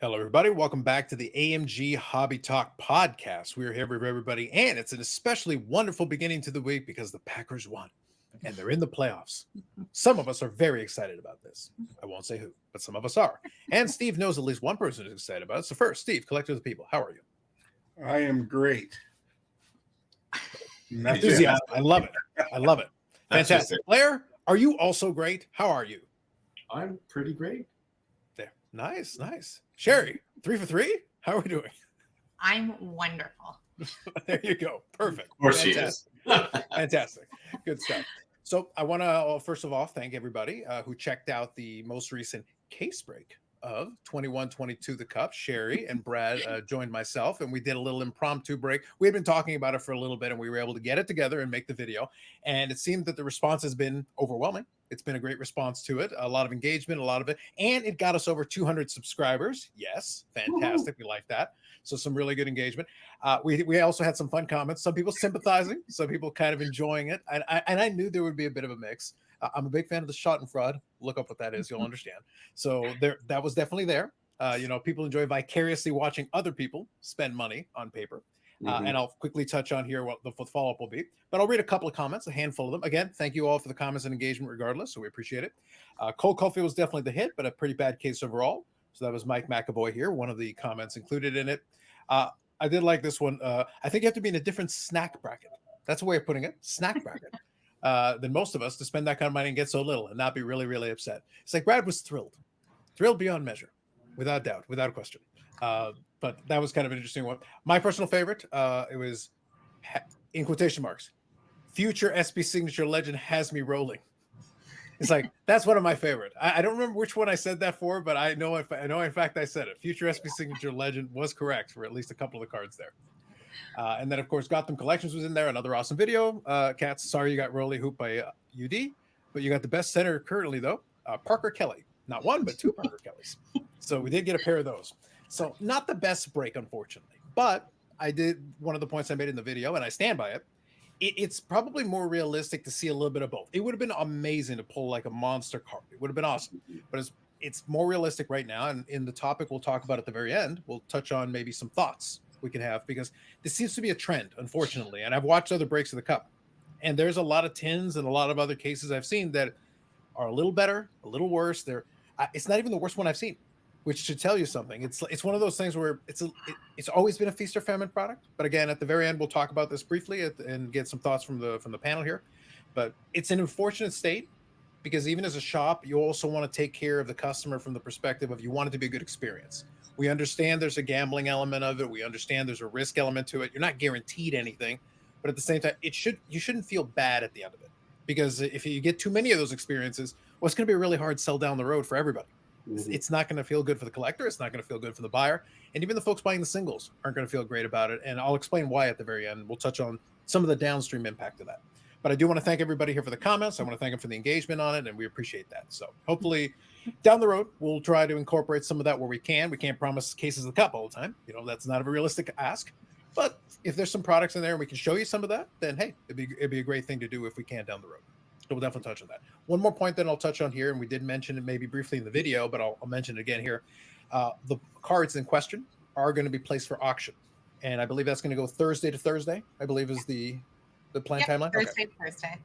Hello, everybody. Welcome back to the AMG Hobby Talk podcast. We're here with everybody, and it's an especially wonderful beginning to the week because the Packers won and they're in the playoffs. Some of us are very excited about this. I won't say who, but some of us are. And Steve knows at least one person who's excited about it. So, first, Steve, Collector of the People, how are you? I am great. Enthusiasm. I love it. I love it. Fantastic. Blair, are you also great? How are you? I'm pretty great. There. Nice, nice. Sherry, 3 for 3? How are we doing? I'm wonderful. There you go. Perfect. Of course she is. Fantastic. Good stuff. So I want to, first of all, thank everybody who checked out the most recent case break of 21-22 The Cup. Sherry and Brad joined myself, and we did a little impromptu break. We had been talking about it for a little bit, and we were able to get it together and make the video. And it seemed that the response has been overwhelming. It's been a great response to it, a lot of engagement, a lot of it, and it got us over 200 subscribers. Yes, fantastic. We like that. So some really good engagement. We also had some fun comments. Some people sympathizing, some people kind of enjoying it, and I knew there would be a bit of a mix. I'm a big fan of the shot and fraud. Look up what that is, you'll understand. So that was definitely there. People enjoy vicariously watching other people spend money on paper. And I'll quickly touch on here what the follow-up will be. But I'll read a couple of comments, a handful of them. Again, thank you all for the comments and engagement regardless, so we appreciate it. Cole Caulfield was definitely the hit, but a pretty bad case overall. So that was Mike McAvoy here, one of the comments included in it. I did like this one. I think you have to be in a different snack bracket. That's a way of putting it, snack bracket, than most of us to spend that kind of money and get so little and not be really, really upset. It's like Brad was thrilled beyond measure, without doubt, without question. But that was kind of an interesting one. My personal favorite, it was, in quotation marks, future SB signature legend has me rolling. It's like, that's one of my favorite. I don't remember which one I said that for, but I know in fact I said it. Future SB signature legend was correct for at least a couple of the cards there. And then, of course, Gotham Collections was in there. Another awesome video. Cats, sorry you got Rolly Hoop by UD, but you got the best center currently, though, Parker Kelly. Not one, but two Parker Kellys. So we did get a pair of those. So not the best break, unfortunately, but I did one of the points I made in the video, and I stand by it. It's probably more realistic to see a little bit of both. It would have been amazing to pull like a monster card. It would have been awesome, but it's more realistic right now. And in the topic we'll talk about at the very end, we'll touch on maybe some thoughts we can have, because this seems to be a trend, unfortunately. And I've watched other breaks of the Cup, and there's a lot of tins and a lot of other cases I've seen that are a little better, a little worse. It's not even the worst one I've seen, which should tell you something. It's one of those things where it's always been a feast or famine product. But again, at the very end, we'll talk about this briefly and get some thoughts from the panel here. But it's an unfortunate state, because even as a shop, you also want to take care of the customer from the perspective of you want it to be a good experience. We understand there's a gambling element of it. We understand there's a risk element to it. You're not guaranteed anything, but at the same time, you shouldn't feel bad at the end of it, because if you get too many of those experiences, well, it's going to be a really hard sell down the road for everybody. It's not going to feel good for the collector. It's not going to feel good for the buyer. And even the folks buying the singles aren't going to feel great about it. And I'll explain why at the very end. We'll touch on some of the downstream impact of that. But I do want to thank everybody here for the comments. I want to thank them for the engagement on it, and we appreciate that. So hopefully down the road, we'll try to incorporate some of that where we can. We can't promise cases of the Cup all the time. That's not a realistic ask. But if there's some products in there and we can show you some of that, then hey, it'd be a great thing to do if we can down the road. So we'll definitely touch on that. One more point that I'll touch on here, and we did mention it maybe briefly in the video, but I'll mention it again here. The cards in question are going to be placed for auction, and I believe that's going to go Thursday to Thursday, I believe is the planned timeline. Thursday.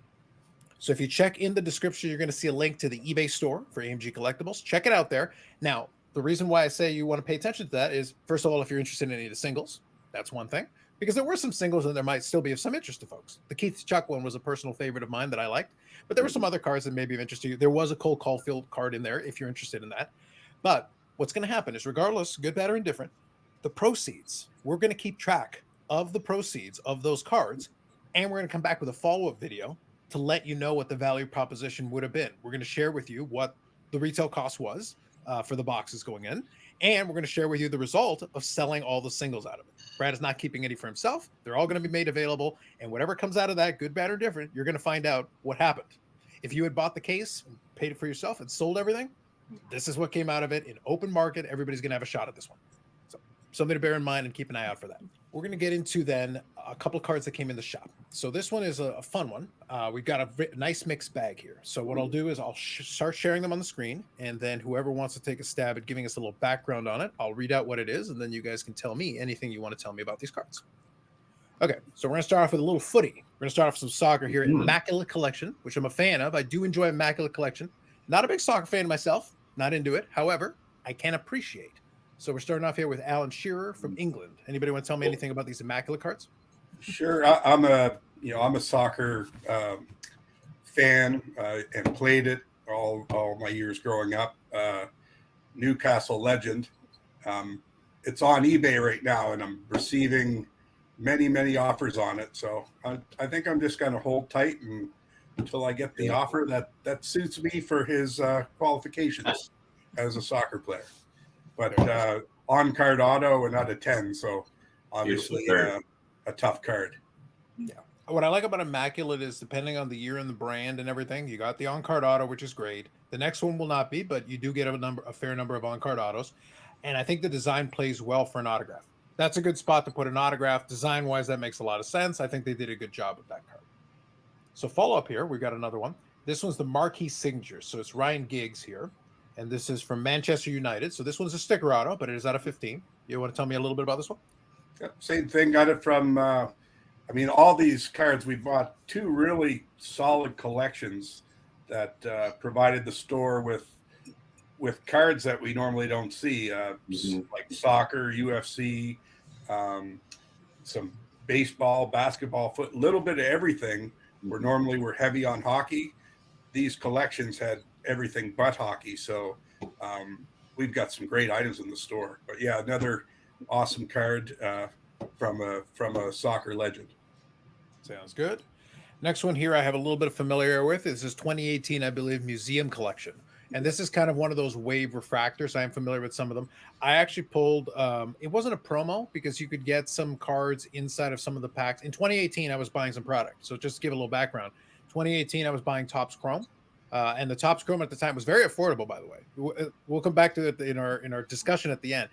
So if you check in the description, you're going to see a link to the eBay store for AMG Collectibles. Check it out there. Now, the reason why I say you want to pay attention to that is, first of all, if you're interested in any of the singles, that's one thing, because there were some singles and there might still be of some interest to folks. The Keith Chuck one was a personal favorite of mine that I liked, but there were some other cards that may be of interest to you. There was a Cole Caulfield card in there if you're interested in that. But what's going to happen is, regardless, good, bad, or indifferent, the proceeds, we're going to keep track of the proceeds of those cards, and we're going to come back with a follow-up video to let you know what the value proposition would have been. We're going to share with you what the retail cost was for the boxes going in, and we're going to share with you the result of selling all the singles out of it. Brad is not keeping any for himself. They're all going to be made available, and whatever comes out of that, good, bad, or different, you're going to find out what happened. If you had bought the case, paid it for yourself, and sold everything, this is what came out of it in open market. Everybody's going to have a shot at this one. So something to bear in mind and keep an eye out for that. we're going to get into then a couple of cards that came in the shop. So this one is a fun one. We've got a nice mixed bag here. So what I'll do is I'll start sharing them on the screen, and then whoever wants to take a stab at giving us a little background on it, I'll read out what it is, and then you guys can tell me anything you want to tell me about these cards. Okay, so we're going to start off with a little footy. We're going to start off with some soccer here. Immaculate Collection, which I'm a fan of. I do enjoy Immaculate Collection. Not a big soccer fan myself. Not into it. However, I can appreciate. So we're starting off here with Alan Shearer from England. Anybody want to tell me anything about these Immaculate cards? Sure. I'm a soccer fan and played it all my years growing up. Newcastle legend. It's on eBay right now, and I'm receiving many offers on it. So I think I'm just going to hold tight until I get the offer that suits me for his qualifications as a soccer player. But on card auto and out of 10, so obviously a tough card. Yeah. What I like about Immaculate is depending on the year and the brand and everything, you got the on card auto, which is great. The next one will not be, but you do get a fair number of on card autos. And I think the design plays well for an autograph. That's a good spot to put an autograph. Design wise, that makes a lot of sense. I think they did a good job with that card. So follow up here, we've got another one. This one's the Marquee Signature. So it's Ryan Giggs here. And this is from Manchester United. So this one's a sticker auto, but it is out of 15. You want to tell me a little bit about this one? Yep, same thing. Got it from, all these cards, we bought two really solid collections that provided the store with cards that we normally don't see, like soccer, UFC, some baseball, basketball, a little bit of everything. Where normally we're heavy on hockey. These collections had everything but hockey, so we've got some great items in the store. But yeah, another awesome card from a soccer legend. Sounds good. Next one here I have a little bit of familiarity with. This is 2018, I believe, Museum Collection. And this is kind of one of those wave refractors. I am familiar with some of them. I actually pulled, it wasn't a promo because you could get some cards inside of some of the packs. In 2018, I was buying some product. So just to give a little background, 2018, I was buying Topps Chrome. And the Topps Chrome at the time was very affordable, by the way. We'll come back to it in our discussion at the end.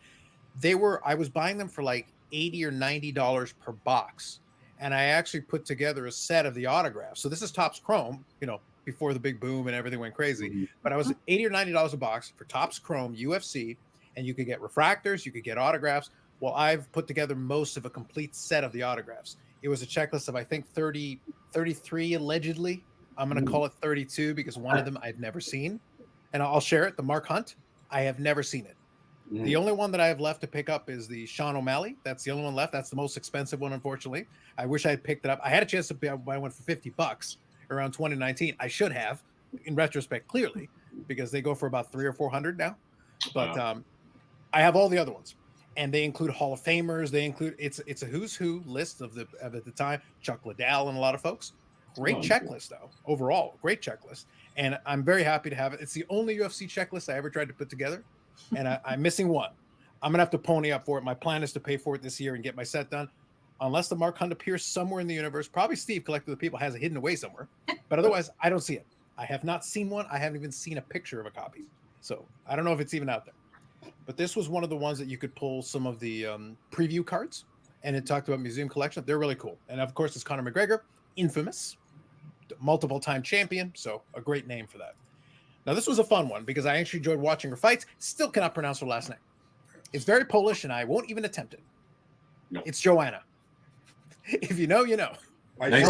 I was buying them for like $80 or $90 per box. And I actually put together a set of the autographs. So this is Topps Chrome, before the big boom and everything went crazy. But I was $80 or $90 a box for Topps Chrome UFC, and you could get refractors, you could get autographs. Well, I've put together most of a complete set of the autographs. It was a checklist of, I think, 33 allegedly. I'm going to call it 32 because one of them I've never seen. And I'll share it. The Mark Hunt, I have never seen it. The only one that I have left to pick up is the Sean O'Malley. That's the only one left. That's the most expensive one, unfortunately. I wish I had picked it up. I had a chance to buy one for $50 around 2019. I should have, in retrospect, clearly, because they go for about $300 or $400 now. But I have all the other ones, and they include Hall of Famers. They include it's a who's who list of at the time, Chuck Liddell and a lot of folks. Great checklist though, overall, great checklist, and I'm very happy to have it. It's the only UFC checklist I ever tried to put together, and I'm missing one. I'm gonna have to pony up for it. My plan is to pay for it this year and get my set done. Unless the Mark Hunt appears somewhere in the universe, probably Steve, Collector of the People, has it hidden away somewhere. But otherwise, I don't see it. I have not seen one. I haven't even seen a picture of a copy. So I don't know if it's even out there. But this was one of the ones that you could pull some of the preview cards. And it talked about Museum Collection. They're really cool. And of course, it's Conor McGregor, infamous, multiple-time champion. So a great name for that. Now, this was a fun one because I actually enjoyed watching her fights. Still cannot pronounce her last name. It's very Polish, and I won't even attempt it. No. It's Joanna. If you know, you know. Nice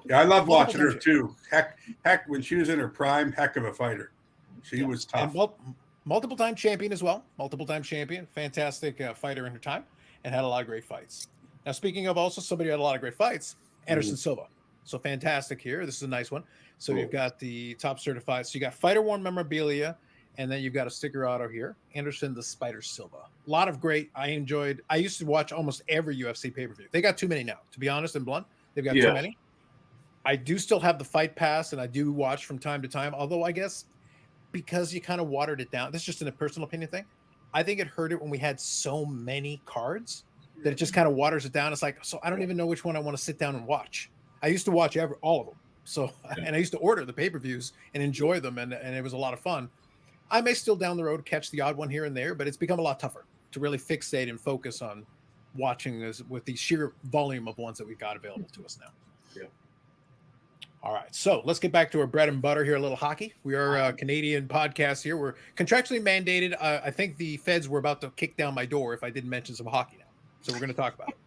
Yeah, I love watching her too. Heck, when she was in her prime, heck of a fighter. She was tough. And multiple-time champion as well. Multiple-time champion. Fantastic fighter in her time and had a lot of great fights. Now, speaking of also somebody who had a lot of great fights, Anderson Silva. So fantastic here. This is a nice one. So you've got the top certified. So you got fighter worn memorabilia, and then you've got a sticker auto here. Anderson the Spider Silva. A lot of great. I used to watch almost every UFC pay-per-view. They got too many now, to be honest and blunt. They've got too many. I do still have the Fight Pass, and I do watch from time to time. Although I guess because you kind of watered it down. This is just a personal opinion thing. I think it hurt it when we had so many cards that it just kind of waters it down. It's like, so I don't even know which one I want to sit down and watch. I used to watch all of them. So, and I used to order the pay-per-views and enjoy them, and it was a lot of fun. I may still down the road catch the odd one here and there, but it's become a lot tougher to really fixate and focus on watching this with the sheer volume of ones that we've got available to us now. Yeah. All right, so let's get back to our bread and butter here. A little hockey. We are a Canadian podcast here. We're contractually mandated. I think the feds were about to kick down my door if I didn't mention some hockey now. So we're going to talk about it.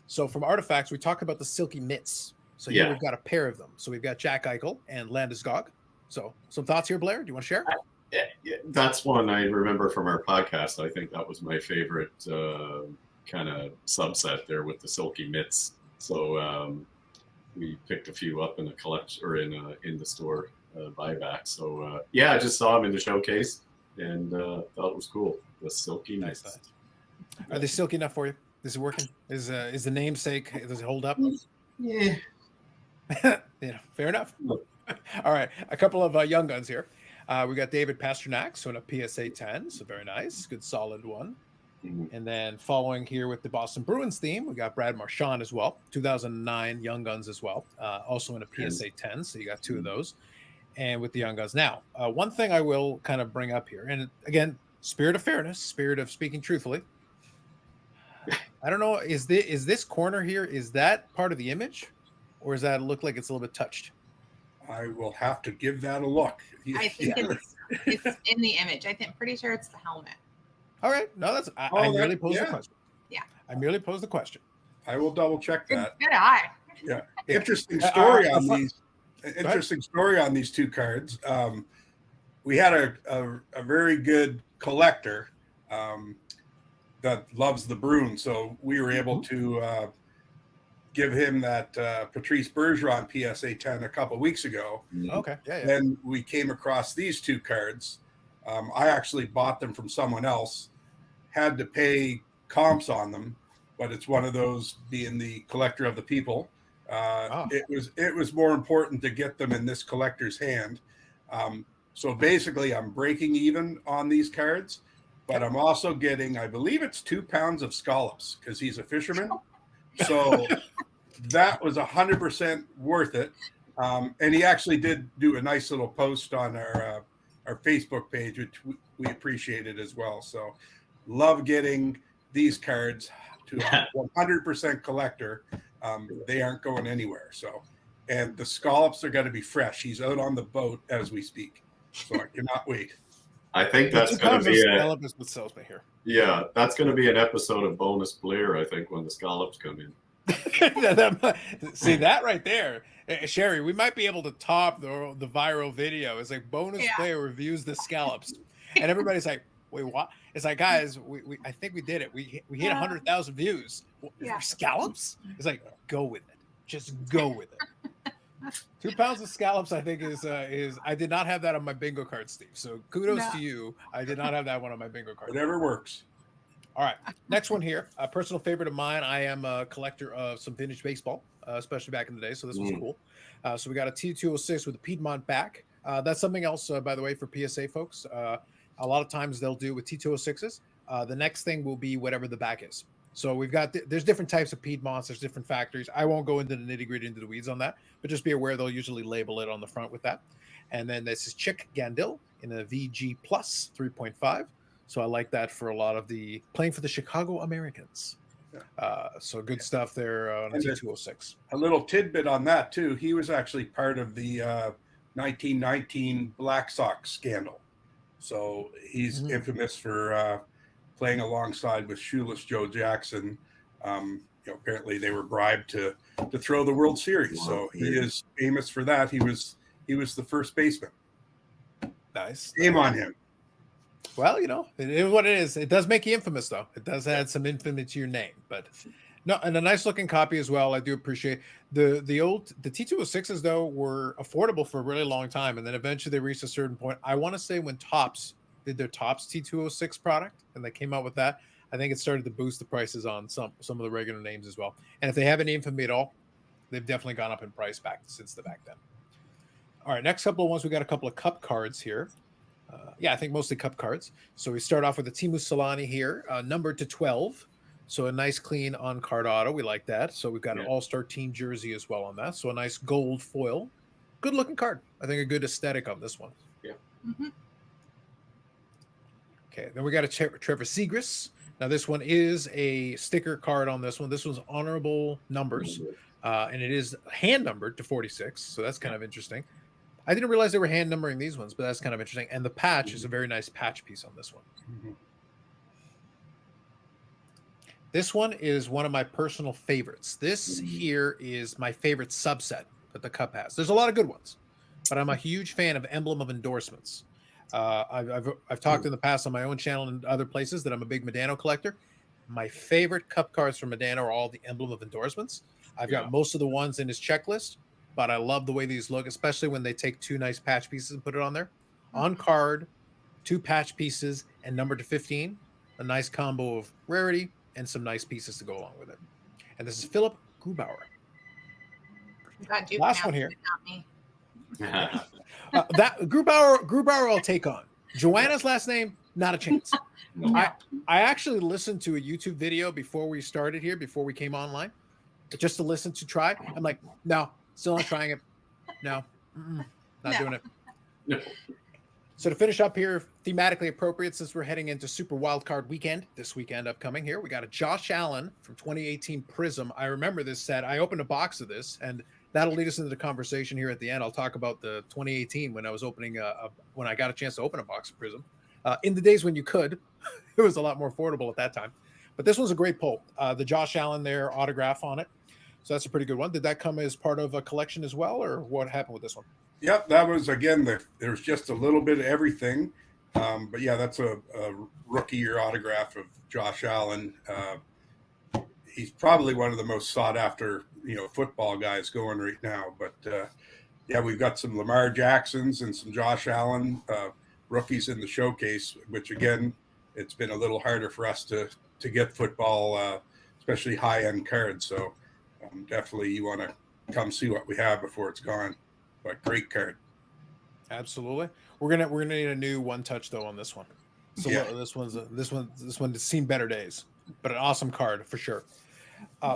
So from Artifacts, we talk about the silky mitts. So here we've got a pair of them. So we've got Jack Eichel and Landeskog. So some thoughts here, Blair? Do you want to share? Yeah, that's one I remember from our podcast. I think that was my favorite kind of subset there with the silky mitts. So we picked a few up in a collection or in the store buyback. So I just saw them in the showcase and thought it was cool. The silky mitts. Nice. Are they silky enough for you? Is it working? Is the namesake, does it hold up? Yeah. Fair enough. All right, a couple of young guns here. We got David Pastrnak, so in a PSA 10, so very nice, good solid one. Mm-hmm. And then following here with the Boston Bruins theme, we got Brad Marchand as well, 2009 Young Guns as well, also in a PSA 10, so you got two of those. And with the Young Guns. Now, one thing I will kind of bring up here, and again, spirit of fairness, spirit of speaking truthfully. I don't know, is this corner here, is that part of the image? Or does that look like it's a little bit touched? I will have to give that a look. I think it's in the image. Pretty sure it's the helmet. All right. No, that's I merely posed the question. Yeah. I merely posed the question. I will double check that. Good eye. Yeah. Interesting story on these. Interesting story on these two cards. We had a very good collector that loves the Bruins, so we were able to give him that Patrice Bergeron PSA 10 a couple weeks ago. Okay. Yeah. Then we came across these two cards. I actually bought them from someone else, had to pay comps on them, but it's one of those, being the collector of the people. It was more important to get them in this collector's hand. So basically I'm breaking even on these cards, but I'm also getting, I believe it's 2 pounds of scallops because he's a fisherman. So that was 100% worth it. And he actually did do a nice little post on our Facebook page, which we appreciated as well. So love getting these cards to a 100% collector. They aren't going anywhere. So, and the scallops are going to be fresh. He's out on the boat as we speak. So I cannot wait. I think that's going to be scallops with sells me here. Yeah, that's going to be an episode of Bonus Blair, I think, when the scallops come in. See that right there, Sherry, we might be able to top the viral video. It's like Bonus Player reviews the scallops, and everybody's like, wait, what? It's like, guys, we I think we did it. We hit 100,000 views. Scallops? It's like, go with it. Just go with it. 2 pounds of scallops, I think, is I did not have that on my bingo card, Steve. So kudos to you. I did not have that one on my bingo card. Whatever works. All right, next one here. A personal favorite of mine. I am a collector of some vintage baseball, especially back in the day. So this was cool. So we got a T206 with a Piedmont back. That's something else, by the way, for PSA folks. A lot of times they'll do with T206s. The next thing will be whatever the back is. So we've got there's different types of Piedmonts. There's different factories. I won't go into the nitty gritty, into the weeds on that, but just be aware they'll usually label it on the front with that. And then this is Chick Gandil in a VG Plus 3.5. So I like that for a lot of the playing for the Chicago Americans. So good stuff there on a T206. A little tidbit on that too. He was actually part of the 1919 Black Sox scandal. So he's infamous for playing alongside with shoeless Joe Jackson. Apparently they were bribed to throw the World Series. Wow. So he is famous for that. He was the first baseman. Nice. Shame on him. Well, it is what it is. It does make you infamous, though. It does add some infamy to your name. But no, and a nice looking copy as well. I do appreciate the T206s, though, were affordable for a really long time, and then eventually they reached a certain point. I want to say when Topps did their Topps T206 product, and they came out with that, I think it started to boost the prices on some of the regular names as well. And if they have any infamy at all, they've definitely gone up in price since back then. All right, next couple of ones, we got a couple of cup cards here. I think mostly cup cards. So we start off with the Timu Solani here, numbered to 12. So a nice clean on-card auto. We like that. So we've got an all-star team jersey as well on that. So a nice gold foil. Good-looking card. I think a good aesthetic on this one. Yeah. Okay, then we got a Trevor Zegras Now, this one is a sticker card on this one. This one's honorable numbers, and it is hand numbered to 46. So that's kind of interesting. I didn't realize they were hand numbering these ones, but that's kind of interesting. And the patch is a very nice patch piece on this one. This one is one of my personal favorites. This here is my favorite subset that the Cup has. There's a lot of good ones, but I'm a huge fan of emblem of endorsements. I've talked in the past on my own channel and other places that I'm a big Medano collector. My favorite Cup cards from Medano are all the emblem of endorsements. I've got most of the ones in his checklist, but I love the way these look, especially when they take two nice patch pieces and put it on there. On card, two patch pieces and numbered to 15. A nice combo of rarity and some nice pieces to go along with it. And this is Philip Grubauer. Last one here. That Grubauer I'll take on. Joanna's last name, not a chance. No. I actually listened to a YouTube video before we started here, before we came online, just to listen to try. I'm like, no, still not trying it. No, not doing it. No. So to finish up here, thematically appropriate, since we're heading into Super Wildcard Weekend, this weekend upcoming here, we got a Josh Allen from 2018 Prism. I remember this set. I opened a box of this, and that'll lead us into the conversation here at the end. I'll talk about the 2018 when I was opening when I got a chance to open a box of Prism. In the days when you could, it was a lot more affordable at that time. But this one's a great pull. The Josh Allen there autograph on it. So that's a pretty good one. Did that come as part of a collection as well, or what happened with this one? Yep, that was, again, there's just a little bit of everything. But yeah, that's a rookie year autograph of Josh Allen. He's probably one of the most sought after, football guys going right now. But yeah, we've got some Lamar Jacksons and some Josh Allen rookies in the showcase, which again, it's been a little harder for us to get football, especially high-end cards. So definitely you want to come see what we have before it's gone. But great card. Absolutely. We're gonna need a new one touch though on this one. So Yeah. this one has seen better days, but an awesome card for sure.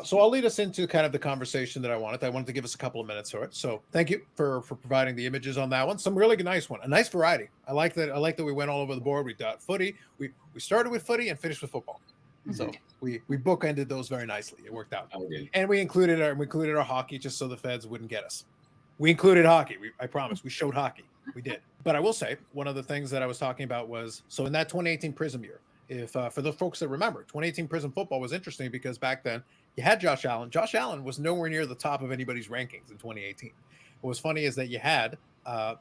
So I'll lead us into kind of the conversation that I wanted. I wanted to give us a couple of minutes for it. So thank you for providing the images on that one. Some really nice one, a nice variety. I like that. I like that we went all over the board. We got footy. We started with footy and finished with football. So we bookended those very nicely. It worked out. And we included our hockey just so the feds wouldn't get us. We included hockey. I promise. We showed hockey. We did. But I will say, one of the things that I was talking about was, so in that 2018 Prism year, if for the folks that remember, 2018 Prism football was interesting because back then you had Josh Allen. Josh Allen was nowhere near the top of anybody's rankings in 2018. What was funny is that you had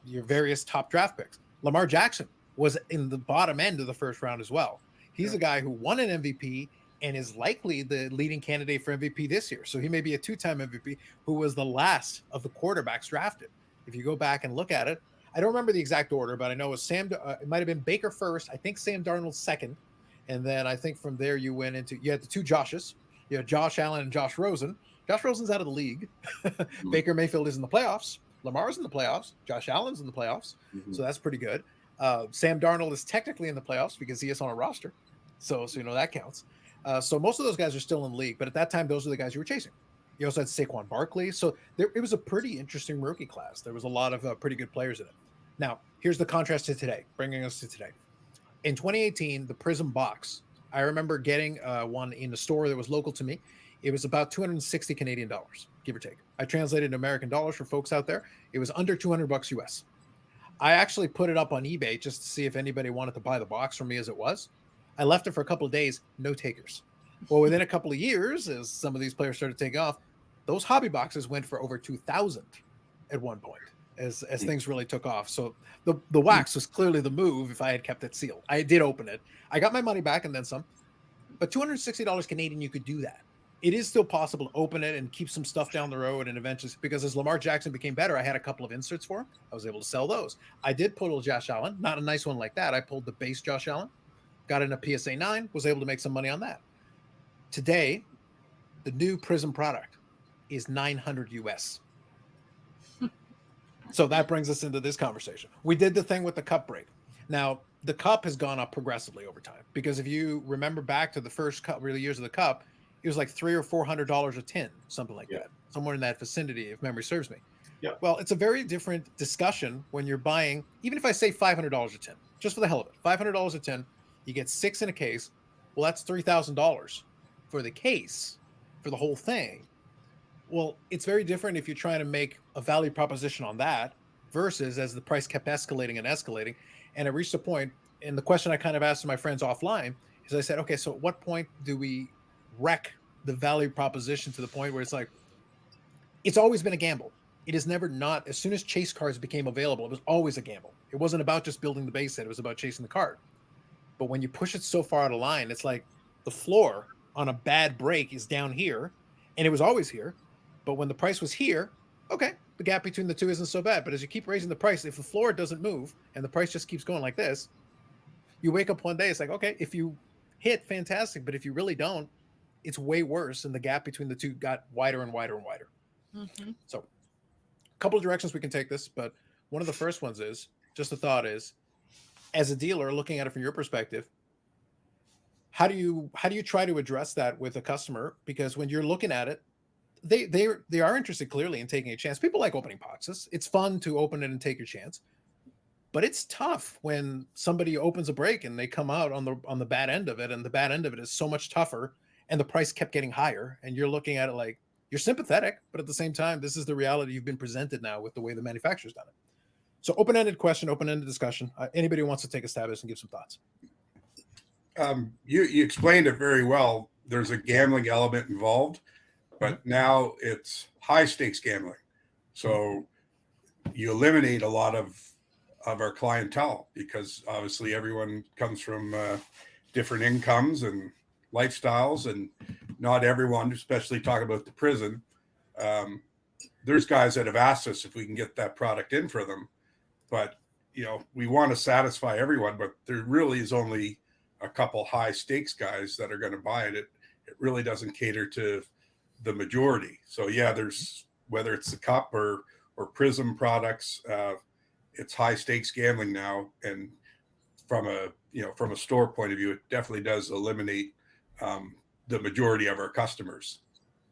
your various top draft picks. Lamar Jackson was in the bottom end of the first round as well. He's a guy who won an MVP and is likely the leading candidate for MVP this year. So he may be a two-time MVP who was the last of the quarterbacks drafted. If you go back and look at it, I don't remember the exact order, but I know it was it might have been Baker first. I think Sam Darnold second. And then I think from there you had the two Joshes. You had Josh Allen and Josh Rosen. Josh Rosen's out of the league. Baker Mayfield is in the playoffs. Lamar's in the playoffs. Josh Allen's in the playoffs. So that's pretty good. Sam Darnold is technically in the playoffs because he is on a roster. So that counts. So most of those guys are still in the league, but at that time, those are the guys you were chasing. You also had Saquon Barkley. So it was a pretty interesting rookie class. There was a lot of pretty good players in it. Now, here's the contrast to today, bringing us to today. In 2018, the Prism box, I remember getting one in a store that was local to me. It was about 260 Canadian dollars, give or take. I translated to American dollars for folks out there. It was under 200 bucks US. I actually put it up on eBay just to see if anybody wanted to buy the box from me as it was. I left it for a couple of days, no takers. Well, within a couple of years, as some of these players started taking off, those hobby boxes went for over 2,000 at one point as things really took off. So the wax was clearly the move if I had kept it sealed. I did open it. I got my money back and then some. But $260 Canadian, you could do that. It is still possible to open it and keep some stuff down the road and eventually, because as Lamar Jackson became better, I had a couple of inserts for him. I was able to sell those. I did pull a Josh Allen, not a nice one like that. I pulled the base Josh Allen, got in a PSA 9, was able to make some money on that. Today, the new Prism product is 900 US. So that brings us into this conversation. We did the thing with the cup break. Now, the cup has gone up progressively over time because if you remember back to the first really years of the cup, it was like $300 or $400 a tin, something like that, somewhere in that vicinity, if memory serves me. Yeah. Well, it's a very different discussion when you're buying, even if I say $500 a tin, just for the hell of it, $500 a tin, you get 6 in a case. Well, that's $3,000 for the case, for the whole thing. Well, it's very different if you're trying to make a value proposition on that versus as the price kept escalating and escalating. And it reached a point, and the question I kind of asked my friends offline is I said, okay, so at what point do we wreck the value proposition to the point where it's like, it's always been a gamble. It is never not. As soon as chase cards became available, it was always a gamble. It wasn't about just building the base set. It was about chasing the card. But when you push it so far out of line, it's like the floor on a bad break is down here, and it was always here. But when the price was here, okay, the gap between the two isn't so bad. But as you keep raising the price, if the floor doesn't move and the price just keeps going like this, you wake up one day, it's like, okay, if you hit, fantastic. But if you really don't, it's way worse. And the gap between the two got wider and wider and wider. Mm-hmm. So a couple of directions we can take this, but one of the first ones is, just a thought is, as a dealer looking at it from your perspective, how do you try to address that with a customer? Because when you're looking at it, they are interested clearly in taking a chance. People like opening boxes. It's fun to open it and take your chance. But it's tough when somebody opens a break and they come out on the bad end of it, and the bad end of it is so much tougher, and the price kept getting higher, and you're looking at it like, you're sympathetic, but at the same time, this is the reality you've been presented now with the way the manufacturer's done it. So open-ended question, open-ended discussion. Anybody who wants to take a stab at this and give some thoughts. You explained it very well. There's a gambling element involved, but now it's high stakes gambling. So you eliminate a lot of our clientele, because obviously everyone comes from different incomes and lifestyles, and not everyone, especially talking about the prison. There's guys that have asked us if we can get that product in for them, but we want to satisfy everyone, but there really is only a couple high stakes guys that are going to buy it. It really doesn't cater to the majority. So yeah, there's, whether it's the cup or prism products, it's high stakes gambling now. And from a store point of view, it definitely does eliminate the majority of our customers,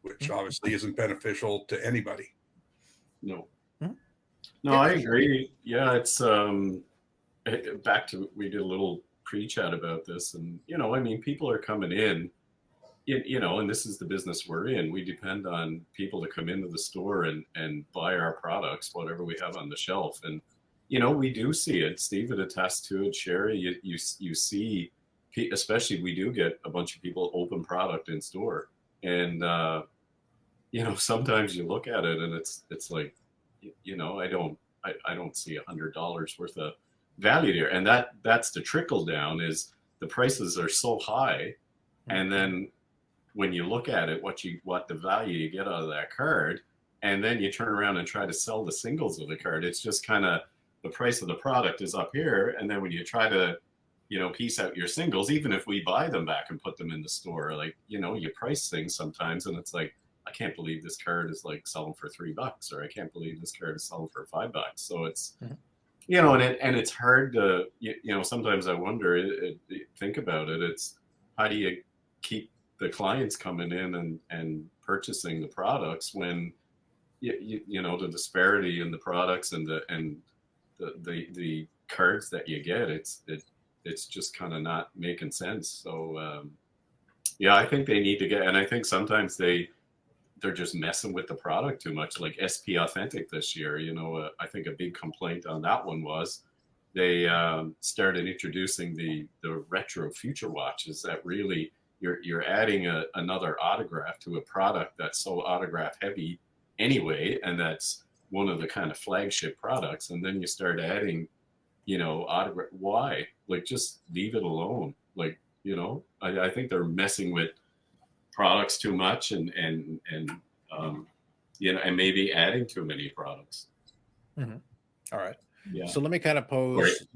which obviously isn't beneficial to anybody. No. Mm-hmm. No, Yeah, I for sure. agree. Yeah, it's back to, we did a little pre-chat about this, and I mean, people are coming in, and this is the business we're in. We depend on people to come into the store and buy our products, whatever we have on the shelf. And we do see it. Steve would attest to it. Sherry, you see, especially, we do get a bunch of people open product in store, and sometimes you look at it and it's like, I don't see $100 worth of value there. And that's the trickle down, is the prices are so high, and then when you look at it, what the value you get out of that card, and then you turn around and try to sell the singles of the card, it's just kind of, the price of the product is up here, and then when you try to piece out your singles, even if we buy them back and put them in the store, like you price things sometimes, and it's like, I can't believe this card is like selling for $3, or I can't believe this card is selling for $5. So it's and it's hard to sometimes I wonder, think about it, it's how do you keep the clients coming in and purchasing the products when the disparity in the products and the cards that you get, it's just kind of not making sense. So I think they need to get, and I think sometimes they're just messing with the product too much, like SP Authentic this year. I think a big complaint on that one was they started introducing the retro future watches that really you're adding another autograph to a product that's so autograph heavy anyway, and that's one of the kind of flagship products, and then you start adding autograph. Why? Like, just leave it alone. Like, I think they're messing with products too much, and maybe adding too many products. Mm-hmm. All right. Yeah. So let me kind of pose.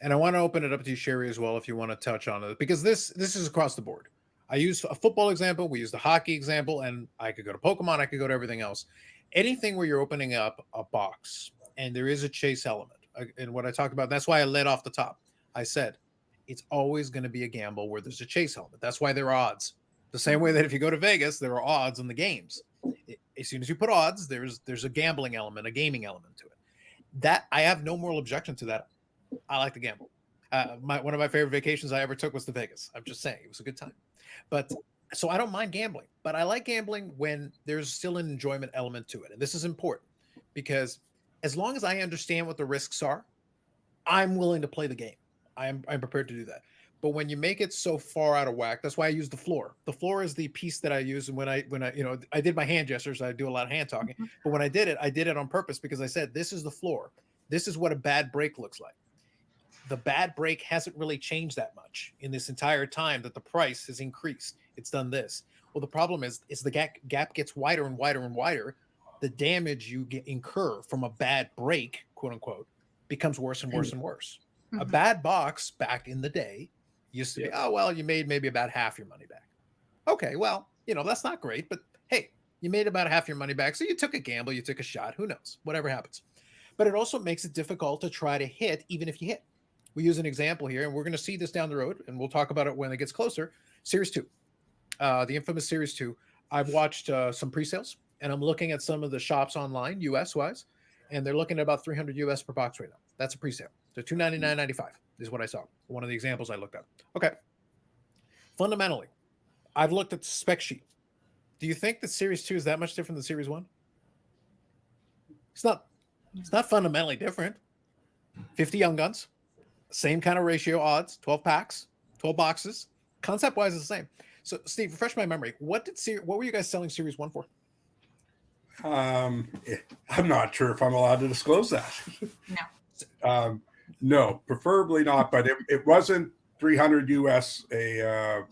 And I want to open it up to you, Sherry, as well, if you want to touch on it, because this is across the board. I used a football example, we used a hockey example, and I could go to Pokemon, I could go to everything else. Anything where you're opening up a box and there is a chase element. And what I talked about, that's why I led off the top. I said, it's always going to be a gamble where there's a chase element. That's why there are odds. The same way that if you go to Vegas, there are odds on the games. As soon as you put odds, there's a gambling element, a gaming element to it. That I have no moral objection to that. I like to gamble. One of my favorite vacations I ever took was to Vegas. I'm just saying, it was a good time. But so I don't mind gambling, but I like gambling when there's still an enjoyment element to it. And this is important because as long as I understand what the risks are, I'm willing to play the game. I'm prepared to do that. But when you make it so far out of whack, that's why I use the floor. The floor is the piece that I use. And when I I did my hand gestures, I do a lot of hand talking. But when I did it on purpose because I said, this is the floor. This is what a bad break looks like. The bad break hasn't really changed that much in this entire time that the price has increased. It's done this. Well, the problem is the gap gets wider and wider and wider. The damage you incur from a bad break, quote unquote, becomes worse and worse and worse. A bad box back in the day used to be, oh, well, you made maybe about half your money back. Okay, well, that's not great, but hey, you made about half your money back. So you took a gamble, you took a shot, who knows, whatever happens. But it also makes it difficult to try to hit, even if you hit. We use an example here, and we're going to see this down the road, and we'll talk about it when it gets closer. Series 2, the infamous Series 2. I've watched some pre-sales, and I'm looking at some of the shops online, US-wise, and they're looking at about $300 US per box right now. That's a pre-sale. So $299.95 is what I saw. One of the examples I looked at. Okay. Fundamentally, I've looked at the spec sheet. Do you think that Series 2 is that much different than Series 1? It's not fundamentally different. 50 Young Guns, same kind of ratio odds, 12 packs, 12 boxes. Concept-wise, it's the same. So, Steve, refresh my memory. What were you guys selling Series 1 for? I'm not sure if I'm allowed to disclose that. No. No, preferably not. But it wasn't 300 US a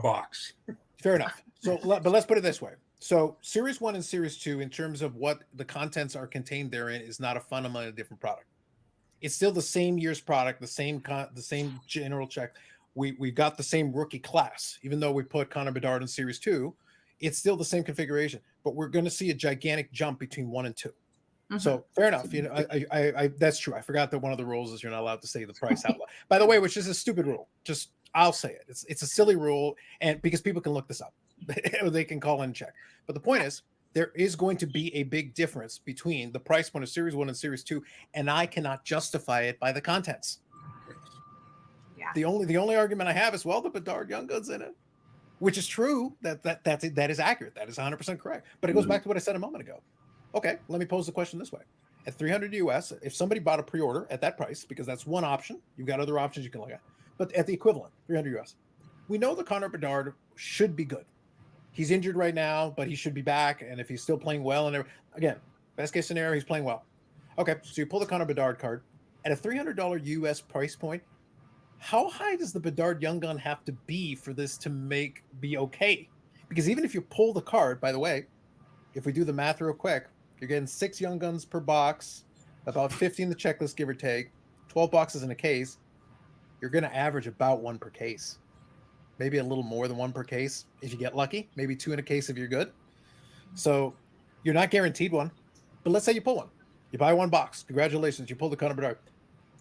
box. Fair enough. So, but let's put it this way. So, Series 1 and Series 2, in terms of what the contents are contained therein, is not a fundamentally different product. It's still the same year's product, the same general check. We've got the same rookie class, even though we put Connor Bedard in Series 2. It's still the same configuration, but we're going to see a gigantic jump between 1 and 2. So fair enough. I that's true. I forgot that one of the rules is you're not allowed to say the price out loud. By the way, which is a stupid rule. Just I'll say it. It's a silly rule, and because people can look this up, they can call in and check. But the point is, there is going to be a big difference between the price point of Series 1 and Series 2, and I cannot justify it by the contents. Yeah. The only argument I have is, well, the Bedard Young Guns in it, which is true. That is accurate. That is 100% correct. But it goes back to what I said a moment ago. Okay, let me pose the question this way. At 300 US, if somebody bought a pre-order at that price, because that's one option, you've got other options you can look at, but at the equivalent, 300 US, we know the Connor Bedard should be good. He's injured right now, but he should be back. And if he's still playing well, and again, best case scenario, he's playing well. Okay, so you pull the Connor Bedard card at a $300 US price point. How high does the Bedard Young Gun have to be for this to be okay? Because even if you pull the card, by the way, if we do the math real quick, you're getting 6 Young Guns per box, about 50 in the checklist, give or take, 12 boxes in a case. You're going to average about 1 per case. Maybe a little more than 1 per case if you get lucky. Maybe 2 in a case if you're good. So you're not guaranteed one. But let's say you pull one. You buy 1 box. Congratulations. You pulled the Connor Bedard.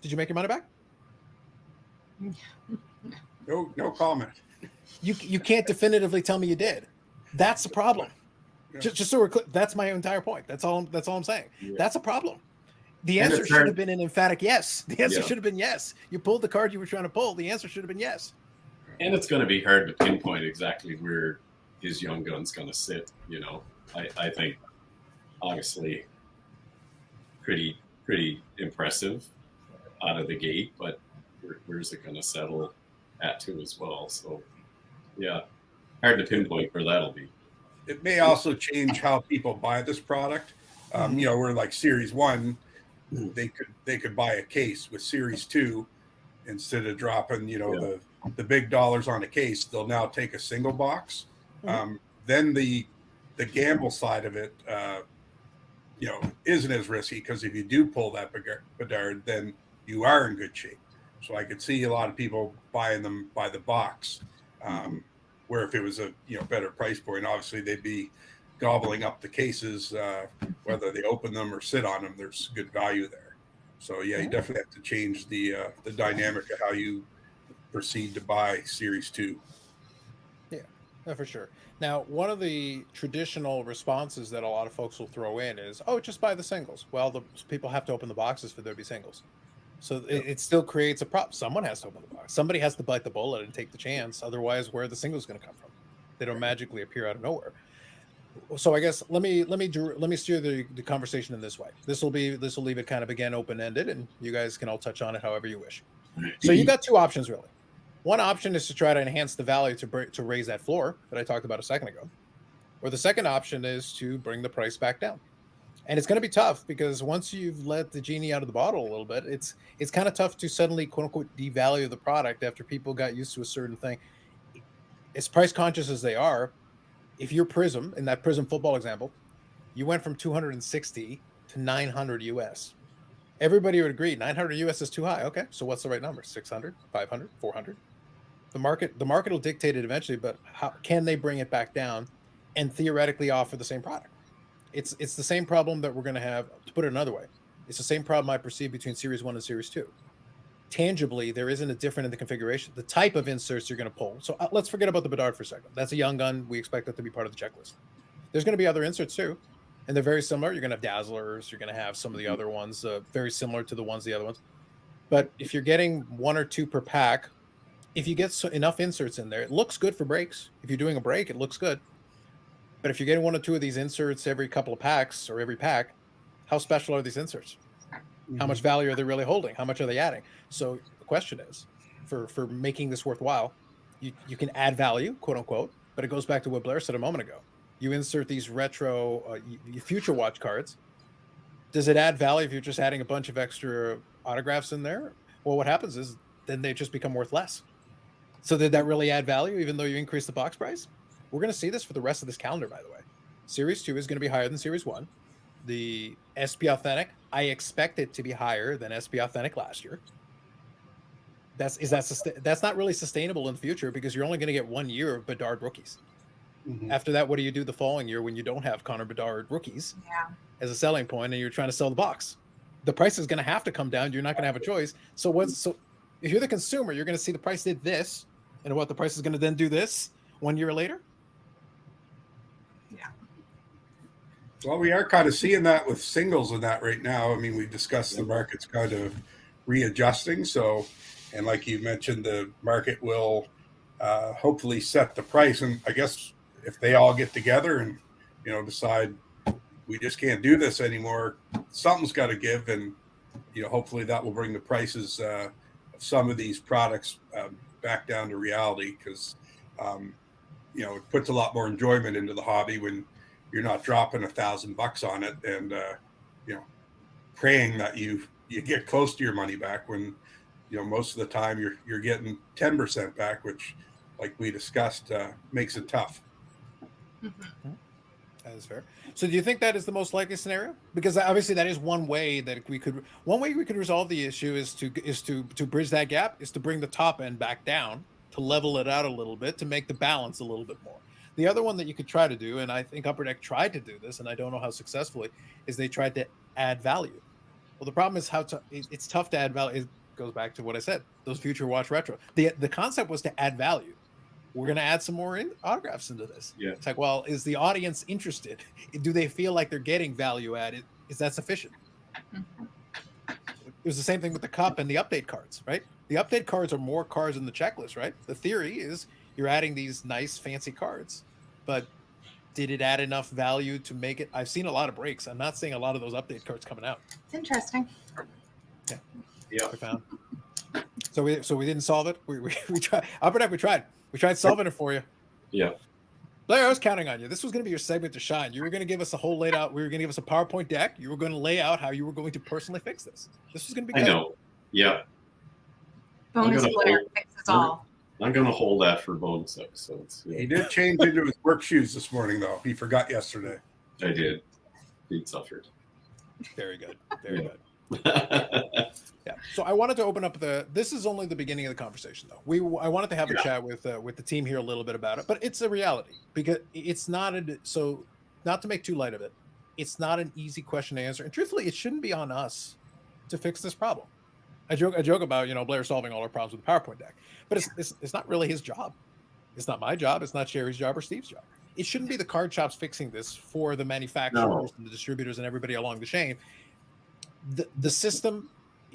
Did you make your money back? No comment. You can't definitively tell me you did. That's the problem. Yeah. Just so we're clear, that's my entire point. That's all I'm saying. Yeah. That's a problem. The And answer should have been an emphatic yes. The answer Yeah. should have been yes. You pulled the card you were trying to pull. The answer should have been yes. And it's going to be hard to pinpoint exactly where his Young Gun's going to sit. I think obviously pretty impressive out of the gate, but where's it going to settle at to as well? So yeah, hard to pinpoint where that'll be. It may also change how people buy this product. Where like Series 1, they could buy a case. With Series 2, instead of dropping the big dollars on a case, they'll now take a single box. Then the gamble side of it isn't as risky, because if you do pull that Bedard, then you are in good shape. So I could see a lot of people buying them by the box, where if it was a better price point, obviously they'd be gobbling up the cases, whether they open them or sit on them. There's good value there. So yeah, you definitely have to change the dynamic of how you proceed to buy Series 2. Yeah, for sure. Now, one of the traditional responses that a lot of folks will throw in is, "Oh, just buy the singles." Well, the people have to open the boxes for there to be singles. So it still creates a problem. Someone has to open the box. Somebody has to bite the bullet and take the chance. Otherwise, where are the singles going to come from? They don't magically appear out of nowhere. So I guess let me steer the conversation in this way. This will leave it kind of again open ended, and you guys can all touch on it however you wish. So you got two options really. One option is to try to enhance the value to raise that floor that I talked about a second ago, or the second option is to bring the price back down. And it's going to be tough because once you've let the genie out of the bottle a little bit, it's kind of tough to suddenly quote unquote devalue the product after people got used to a certain thing. As price conscious as they are, if you're Prism in that Prism football example, you went from 260 to 900 US. Everybody would agree 900 US is too high. Okay, so what's the right number? 600, 500, 400? The market will dictate it eventually, but how can they bring it back down and theoretically offer the same product? It's the same problem that we're going to have. To put it another way, it's the same problem I perceive between Series 1 and Series 2. Tangibly, there isn't a difference in the configuration, the type of inserts you're going to pull. So let's forget about the Bedard for a second. That's a young gun. We expect that to be part of the checklist. There's going to be other inserts too, and they're very similar. You're going to have Dazzlers. You're going to have some of the other ones very similar to the other ones. But if you're getting one or two per pack, if you get enough inserts in there, it looks good for breaks. If you're doing a break, it looks good. But if you're getting one or two of these inserts every couple of packs or every pack, how special are these inserts? How much value are they really holding? How much are they adding? So the question is, for making this worthwhile, you can add value, quote unquote, but it goes back to what Blair said a moment ago. You insert these retro future watch cards. Does it add value if you're just adding a bunch of extra autographs in there? Well, what happens is then they just become worth less. So did that really add value even though you increase the box price? We're going to see this for the rest of this calendar, by the way. Series 2 is going to be higher than Series 1. The SP Authentic, I expect it to be higher than SP Authentic last year. That's not really sustainable in the future because you're only going to get 1 year of Bedard rookies. After that, what do you do the following year when you don't have Connor Bedard rookies as a selling point and you're trying to sell the box? The price is going to have to come down. You're not going to have a choice. So if you're the consumer, you're going to see the price did this, and what the price is going to then do this 1 year later. Yeah. Well, we are kind of seeing that with singles and that right now. I mean, we discussed the market's kind of readjusting. So, and like you mentioned, the market will hopefully set the price. And I guess if they all get together and, decide we just can't do this anymore, something's got to give. And, hopefully that will bring the prices of some of these products back down to reality because, it puts a lot more enjoyment into the hobby when you're not dropping $1,000 on it and, praying that you get close to your money back when, most of the time you're getting 10% back, which like we discussed, makes it tough. That is fair. So do you think that is the most likely scenario? Because obviously that is one way we could resolve the issue is to bridge that gap, is to bring the top end back down, to level it out a little bit, to make the balance a little bit more. The other one that you could try to do, and I think Upper Deck tried to do this, and I don't know how successfully, is they tried to add value. Well, the problem is it's tough to add value. It goes back to what I said, those future watch retro. The concept was to add value. We're going to add some more autographs into this. Yeah. It's like, well, is the audience interested? Do they feel like they're getting value added? Is that sufficient? It was the same thing with the cup and the update cards, right? The update cards are more cards in the checklist, right? The theory is you're adding these nice fancy cards, but did it add enough value to make it? I've seen a lot of breaks. I'm not seeing a lot of those update cards coming out. It's interesting. Yeah. We found. So we didn't solve it. We tried. Upper Deck, we tried solving it for you. Yeah. Blair, I was counting on you. This was going to be your segment to shine. You were going to give us a whole laid out. We were going to give us a PowerPoint deck. You were going to lay out how you were going to personally fix this. This was going to be good. I know. Yeah. Bonus Blair fixes all. I'm going to hold that for bonus episodes. Yeah. He did change into his work shoes this morning, though. He forgot yesterday. I did. Feet suffered. Very good. Very good. Yeah. So I wanted to open up this is only the beginning of the conversation though. I wanted to have a chat with the team here a little bit about it, but it's a reality because it's not not to make too light of it. It's not an easy question to answer. And truthfully, it shouldn't be on us to fix this problem. I joke about, Blair solving all our problems with the PowerPoint deck, but it's not really his job. It's not my job. It's not Sherry's job or Steve's job. It shouldn't be the card shops fixing this for the manufacturers and the distributors and everybody along the chain. The system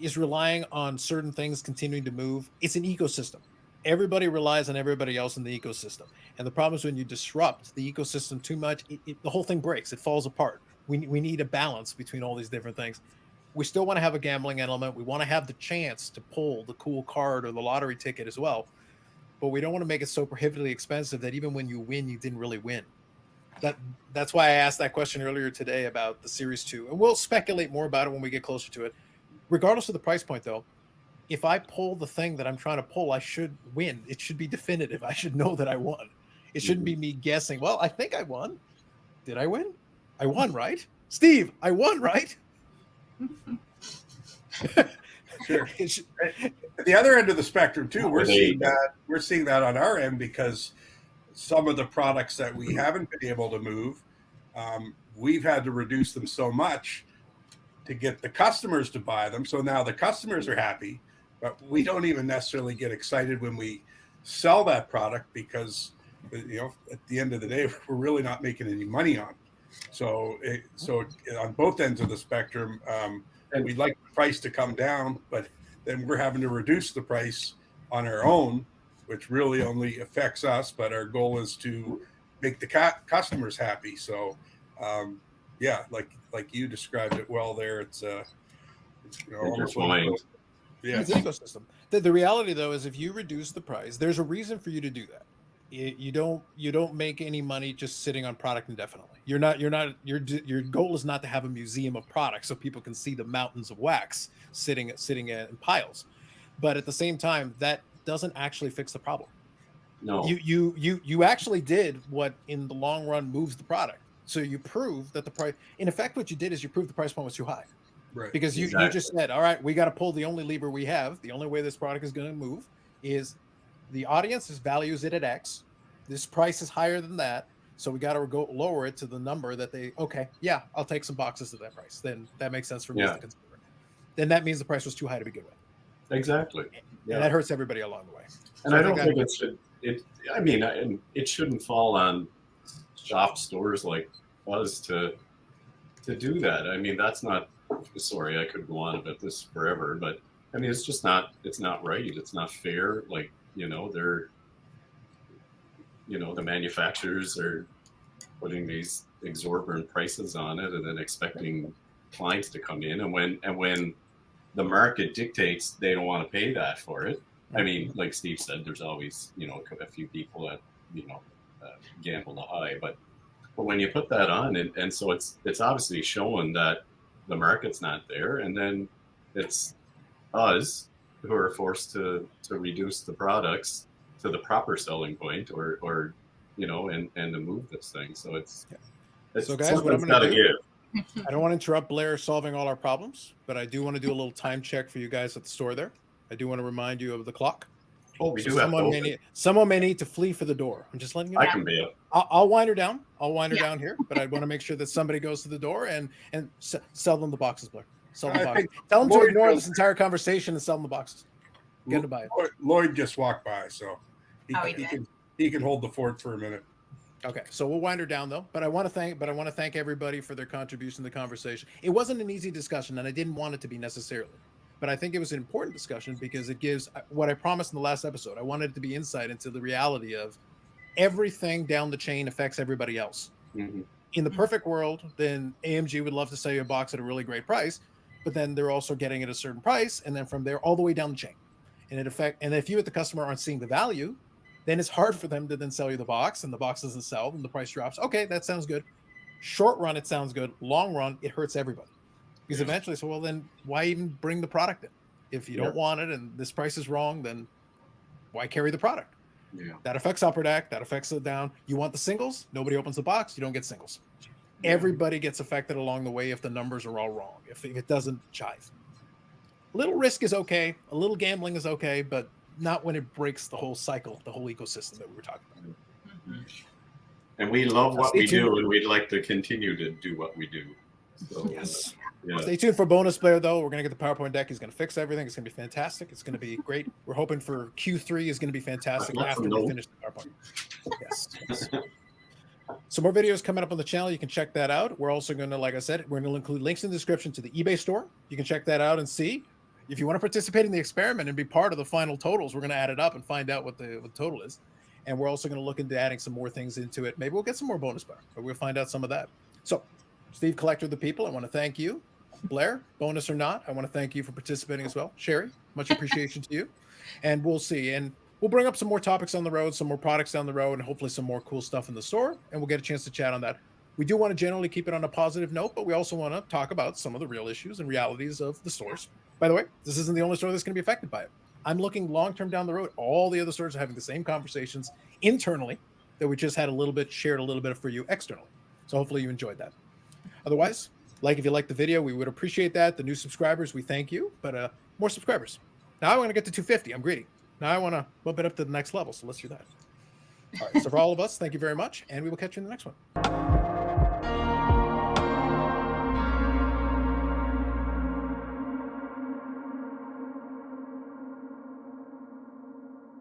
is relying on certain things continuing to move. It's an ecosystem. Everybody relies on everybody else in the ecosystem. And the problem is when you disrupt the ecosystem too much, the whole thing breaks. It falls apart. We need a balance between all these different things. We still want to have a gambling element. We want to have the chance to pull the cool card or the lottery ticket as well. But we don't want to make it so prohibitively expensive that even when you win, you didn't really win. That's why I asked that question earlier today about the Series 2. And we'll speculate more about it when we get closer to it. Regardless of the price point, though, if I pull the thing that I'm trying to pull, I should win. It should be definitive. I should know that I won. It shouldn't be me guessing, well, I think I won. Did I win? I won, right? Steve, I won, right? Sure. At the other end of the spectrum, too, we're seeing that on our end because some of the products that we haven't been able to move, we've had to reduce them so much to get the customers to buy them. So now the customers are happy, but we don't even necessarily get excited when we sell that product because, at the end of the day, we're really not making any money on it. So on both ends of the spectrum, we'd like the price to come down, but then we're having to reduce the price on our own, which really only affects us. But our goal is to make the customers happy. So, like you described it well there. It's almost it's an ecosystem. The reality, though, is if you reduce the price, there's a reason for you to do that. You don't make any money just sitting on product indefinitely. Your goal is not to have a museum of products so people can see the mountains of wax sitting in piles. But at the same time, that doesn't actually fix the problem. No, you actually did what in the long run moves the product. So you prove that the price, in effect, what you did is you proved the price point was too high. Right. Because you just said, all right, we got to pull the only lever we have. The only way this product is going to move is the audience values it at X. This price is higher than that. So we got to go lower it to the number that I'll take some boxes at that price. Then that makes sense for me as the consumer. Then that means the price was too high to begin with. Exactly. And that hurts everybody along the way. And I don't think it should. It shouldn't fall on shop stores like us to do that. I mean, that's not. Sorry, I could go on about this forever, but I mean, it's just not. It's not right. It's not fair. Like they're. The manufacturers are putting these exorbitant prices on it, and then expecting clients to come in, and when the market dictates they don't want to pay that for it. I mean, like Steve said, there's always a few people that gamble the high, but when you put that on, and so it's obviously showing that the market's not there, and then it's us who are forced to reduce the products to the proper selling point, or and to move this thing. So it's so guys, what I'm going to do. I don't want to interrupt Blair solving all our problems, but I do want to do a little time check for you guys at the store there. I do want to remind you of the clock. Oh, we do have someone may need to flee for the door. I'm just letting you know. I can be up. I'll wind her down. I'll wind her down here, but I want to make sure that somebody goes to the door and sell them the boxes, Blair. Sell them the boxes. Tell them to ignore this entire conversation and sell them the boxes. Get them to buy it. Lloyd just walked by, so he can hold the fort for a minute. Okay, so we'll wind her down though. But I want to thank everybody for their contribution to the conversation. It wasn't an easy discussion, and I didn't want it to be necessarily. But I think it was an important discussion because it gives what I promised in the last episode. I wanted it to be insight into the reality of everything down the chain affects everybody else. Mm-hmm. In the perfect world, then AMG would love to sell you a box at a really great price, but then they're also getting at a certain price, and then from there all the way down the chain. And if you at the customer aren't seeing the value, then it's hard for them to then sell you the box, and the box doesn't sell, and the price drops. Okay, that sounds good. Short run, it sounds good. Long run, it hurts everybody. Because eventually, so well, then why even bring the product in? If you don't want it and this price is wrong, then why carry the product? Yeah. That affects Upper Deck. That affects the down. You want the singles? Nobody opens the box. You don't get singles. Everybody gets affected along the way if the numbers are all wrong, if it doesn't jive. A little risk is okay. A little gambling is okay, but not when it breaks the whole cycle, the whole ecosystem that we were talking about. Mm-hmm. And we love what we do, and we'd like to continue to do what we do. So, yes. Stay tuned for bonus Blair, though. We're going to get the PowerPoint deck. He's going to fix everything. It's going to be fantastic. It's going to be great. We're hoping for Q3 is going to be fantastic after we finish the PowerPoint. Yes. Some more videos coming up on the channel. You can check that out. We're also going to, like I said, we're going to include links in the description to the eBay store. You can check that out and see. if you want to participate in the experiment and be part of the final totals, we're going to add it up and find out what the total is. And we're also going to look into adding some more things into it. Maybe we'll get some more bonus bar, but we'll find out some of that. So, Steve, Collector of the People, I want to thank you. Blair, bonus or not, I want to thank you for participating as well. Sherry, much appreciation to you. And we'll see. And we'll bring up some more topics on the road, some more products down the road, and hopefully some more cool stuff in the store. And we'll get a chance to chat on that. We do want to generally keep it on a positive note, but we also want to talk about some of the real issues and realities of the stores. By the way, this isn't the only store that's going to be affected by it. I'm looking long-term down the road. All the other stores are having the same conversations internally that we just had shared a little bit for you externally. So hopefully you enjoyed that. Otherwise, if you liked the video, we would appreciate that. The new subscribers, we thank you, but more subscribers. Now I want to get to 250. I'm greedy. Now I want to bump it up to the next level. So let's do that. All right. So for all of us, thank you very much. And we will catch you in the next one.